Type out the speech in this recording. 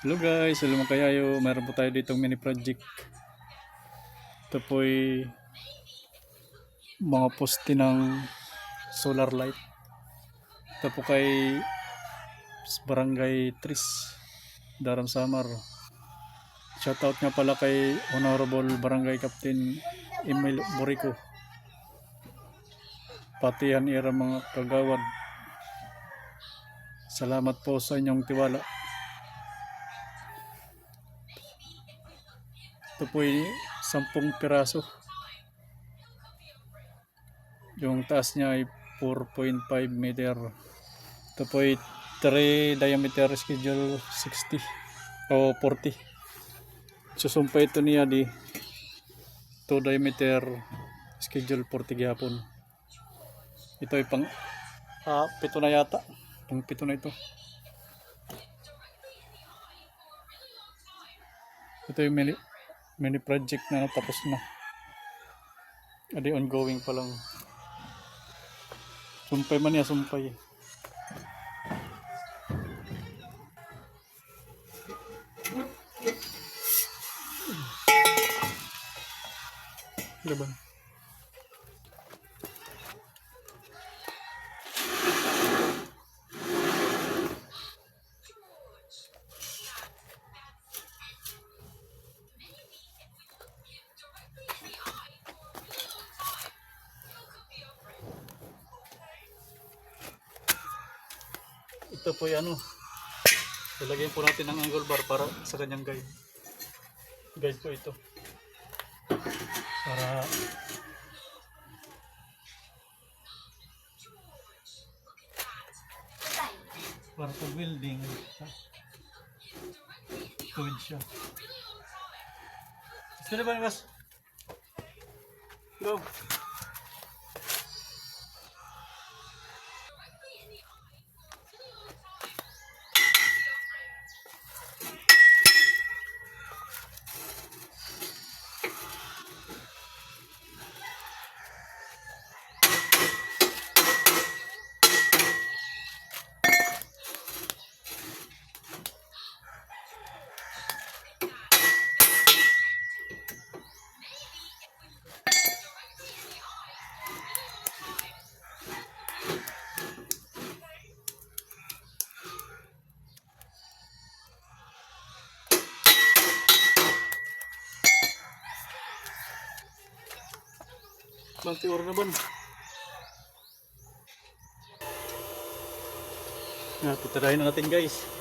Hello guys, hello mga kayayo. Meron po tayo ditong mini project. Ito po ay mga poste ng solar light. Ito po kay Barangay Tris, Daram Samar. Shoutout nga pala kay Honorable Barangay Captain Emil Borico. Pati yan ira mga kagawad. Salamat po sa inyong tiwala. Ito po ay 10 piraso. Yung taas niya ay 4.5 meter. Ito po ay 3 diameter schedule 60 o 40. Susumpa ito niya di 2 diameter schedule 40 gihapon. Ito ay pang 7 na yata. Pang 7 na ito. Ito yung mini project na tapos na. Adi ongoing pa lang. Sumpay man niya, sumpay. Laban. Ito po yung lalagyan po natin ng angle bar para sa kanyang guide. Guide po ito. Para sa building. Tuwid siya. Gusto na ba mas? Go! Manti or naman. Titirahin na natin guys.